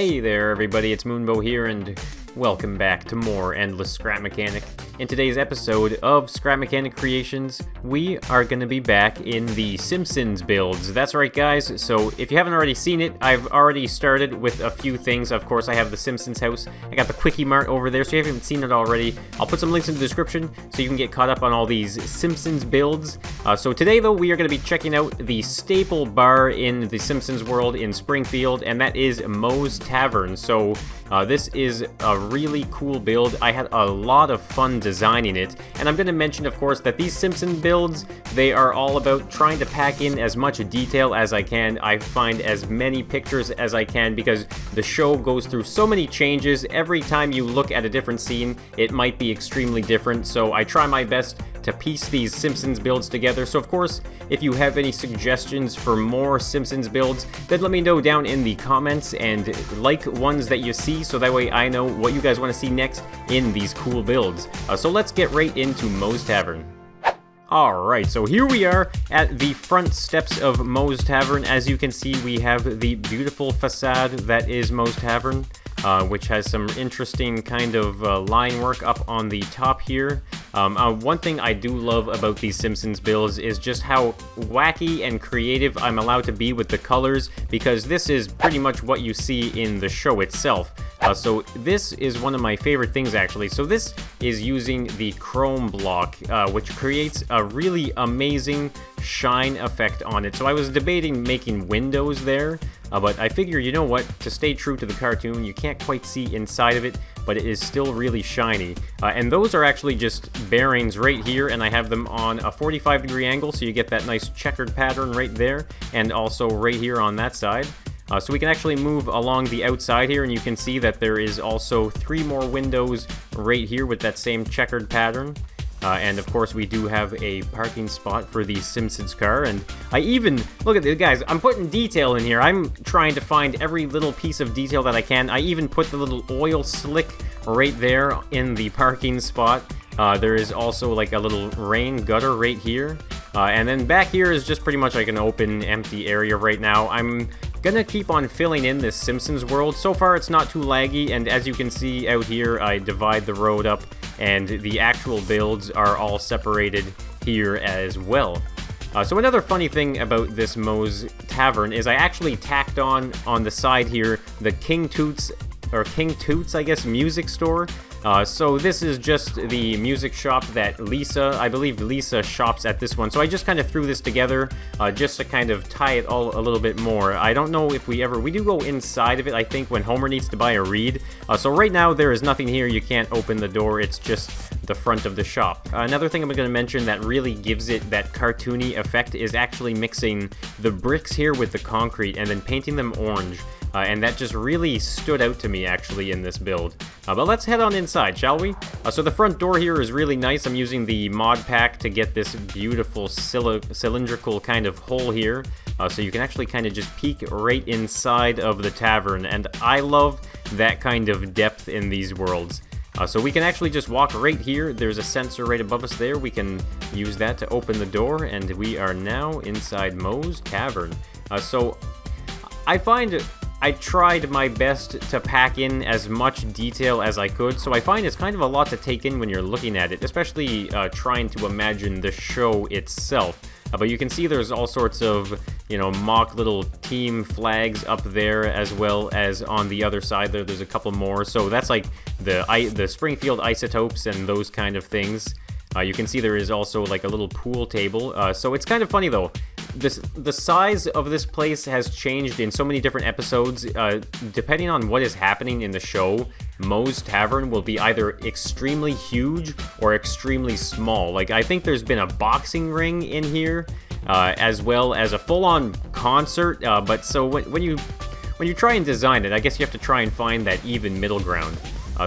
Hey there everybody, it's Moonbow here and welcome back to more Endless Scrap Mechanic. In today's episode of Scrap Mechanic Creations, we are going to be back in the Simpsons builds. That's right guys, so if you haven't already seen it, I've already started with a few things. Of course I have the Simpsons house, I got the Kwik-E-Mart over there, so if you haven't seen it already, I'll put some links in the description so you can get caught up on all these Simpsons builds. So today though, we are going to be checking out the staple bar in the Simpsons world in Springfield, and that is MOE'S Tavern. So this is a really cool build. I had a lot of fun designing it, and I'm going to mention, of course, that these Simpson builds, they are all about trying to pack in as much detail as I can. I find as many pictures as I can because the show goes through so many changes. Every time you look at a different scene, it might be extremely different, so I try my best to piece these Simpsons builds together. So of course, if you have any suggestions for more Simpsons builds, then let me know down in the comments and like ones that you see so that way I know what you guys want to see next in these cool builds. So let's get right into MOE'S Tavern. Alright, so here we are at the front steps of MOE'S Tavern. As you can see, we have the beautiful facade that is MOE'S Tavern, which has some interesting kind of line work up on the top here. One thing I do love about these Simpsons builds is just how wacky and creative I'm allowed to be with the colors, because this is pretty much what you see in the show itself. So this is one of my favorite things actually. So this is using the chrome block, which creates a really amazing shine effect on it. So I was debating making windows there, but I figure, you know what, to stay true to the cartoon, you can't quite see inside of it, but it is still really shiny. And those are actually just bearings right here, and I have them on a 45-degree angle, so you get that nice checkered pattern right there, and also right here on that side. So we can actually move along the outside here, and you can see that there is also 3 more windows right here with that same checkered pattern. And of course we do have a parking spot for the Simpsons car, and I even, look at this guys, I'm putting detail in here. I'm trying to find every little piece of detail that I can. I even put the little oil slick right there in the parking spot. There is also like a little rain gutter right here. And then back here is just pretty much like an open, empty area right now. I'm gonna keep on filling in this Simpsons world. So far it's not too laggy, and as you can see out here, I divide the road up, and the actual builds are all separated here as well. So another funny thing about this MOE'S Tavern is I actually tacked on the side here the King Toots, I guess, music store. So this is just the music shop that Lisa, I believe Lisa shops at this one. So I just kind of threw this together just to kind of tie it all a little bit more. I don't know if we do go inside of it, I think, when Homer needs to buy a reed. So right now there is nothing here, you can't open the door, it's just the front of the shop. Another thing I'm going to mention that really gives it that cartoony effect is actually mixing the bricks here with the concrete and then painting them orange. And that just really stood out to me actually in this build. But let's head on inside, shall we? So the front door here is really nice. I'm using the mod pack to get this beautiful cylindrical kind of hole here. So you can actually kind of just peek right inside of the tavern. And I love that kind of depth in these worlds. So we can actually just walk right here. There's a sensor right above us there. We can use that to open the door, and we are now inside MOE'S Tavern. So I find I tried my best to pack in as much detail as I could, so I find it's kind of a lot to take in when you're looking at it, especially trying to imagine the show itself. But you can see there's all sorts of, you know, mock little team flags up there, as well as on the other side there's a couple more. So that's like the Springfield isotopes and those kind of things. You can see there is also like a little pool table. So it's kind of funny though. The size of this place has changed in so many different episodes. Depending on what is happening in the show, MOE'S Tavern will be either extremely huge or extremely small. Like, I think there's been a boxing ring in here, as well as a full-on concert. But so when you try and design it, I guess you have to try and find that even middle ground.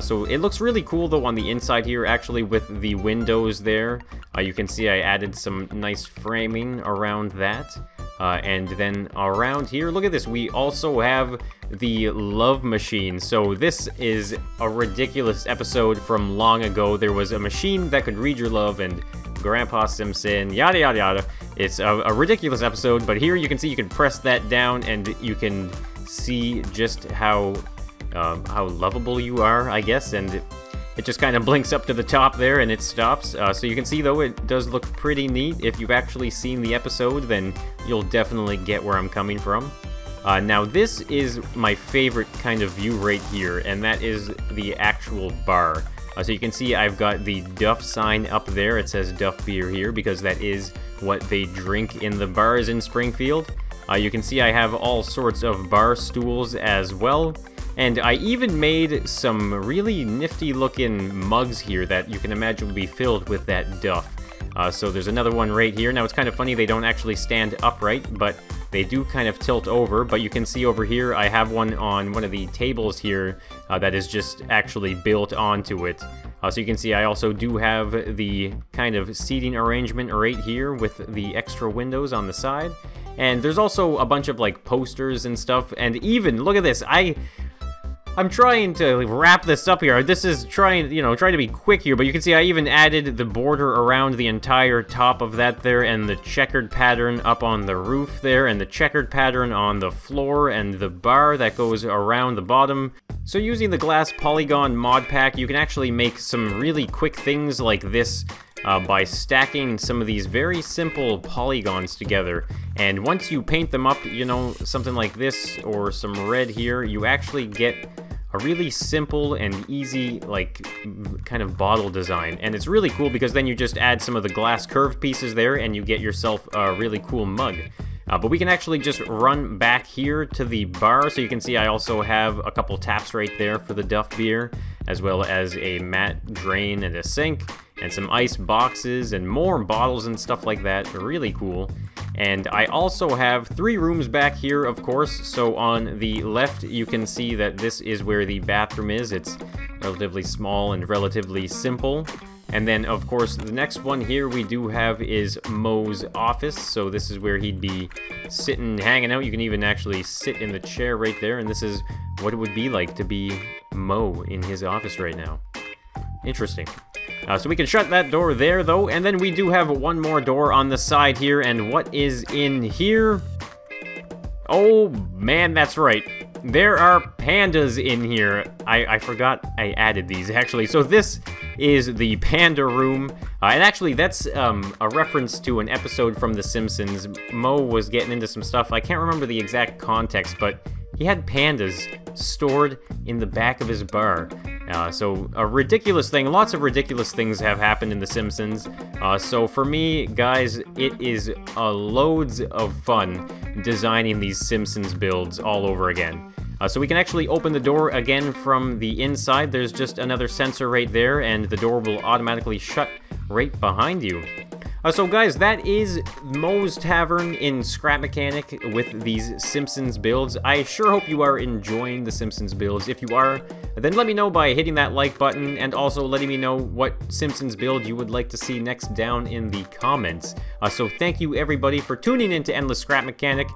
So it looks really cool though on the inside here, actually, with the windows there. You can see I added some nice framing around that. And then around here, look at this, we also have the Love Machine. So this is a ridiculous episode from long ago. There was a machine that could read your love, and Grandpa Simpson, yada yada yada. It's a ridiculous episode, but here you can see you can press that down and you can see just how how lovable you are, I guess, and it just kind of blinks up to the top there and it stops. So you can see, though, it does look pretty neat. If you've actually seen the episode, then you'll definitely get where I'm coming from. Now, this is my favorite kind of view right here, and that is the actual bar. So you can see I've got the Duff sign up there. It says Duff Beer here because that is what they drink in the bars in Springfield. You can see I have all sorts of bar stools as well. And I even made some really nifty looking mugs here that you can imagine would be filled with that Duff. So there's another one right here. Now it's kind of funny, they don't actually stand upright, but they do kind of tilt over. But you can see over here I have one on one of the tables here that is just actually built onto it. So you can see I also do have the kind of seating arrangement right here with the extra windows on the side. And there's also a bunch of like posters and stuff, and even, look at this, I'm trying to wrap this up here. This is trying to be quick here, but you can see I even added the border around the entire top of that there, and the checkered pattern up on the roof there, and the checkered pattern on the floor, and the bar that goes around the bottom. So using the glass polygon mod pack, you can actually make some really quick things like this by stacking some of these very simple polygons together. And once you paint them up, something like this or some red here, you actually get a really simple and easy, like, kind of bottle design. And it's really cool because then you just add some of the glass curved pieces there and you get yourself a really cool mug. But we can actually just run back here to the bar, so you can see I also have a couple taps right there for the Duff beer, as well as a mat drain and a sink, and some ice boxes and more bottles and stuff like that. Really cool. And I also have 3 rooms back here, of course. So on the left, you can see that this is where the bathroom is. It's relatively small and relatively simple. And then, of course, the next one here we do have is Moe's office. So this is where he'd be sitting, hanging out. You can even actually sit in the chair right there. And this is what it would be like to be Moe in his office right now. Interesting. So we can shut that door there, though, and then we do have one more door on the side here, and what is in here? Oh, man, that's right. There are pandas in here. I forgot I added these, actually. So this is the panda room, and actually that's a reference to an episode from The Simpsons. Moe was getting into some stuff. I can't remember the exact context, but he had pandas stored in the back of his bar. So a ridiculous thing, lots of ridiculous things have happened in The Simpsons. So for me, guys, it is loads of fun designing these Simpsons builds all over again. So we can actually open the door again from the inside. There's just another sensor right there, and the door will automatically shut right behind you. So guys, that is Moe's Tavern in Scrap Mechanic with these Simpsons builds. I sure hope you are enjoying the Simpsons builds. If you are, then let me know by hitting that like button, and also letting me know what Simpsons build you would like to see next down in the comments. So thank you everybody for tuning in to Endless Scrap Mechanic.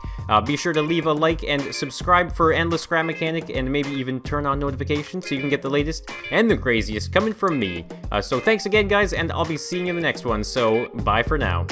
Be sure to leave a like and subscribe for Endless Scrap Mechanic, and maybe even turn on notifications so you can get the latest and the craziest coming from me. So thanks again, guys, and I'll be seeing you in the next one. So bye for now.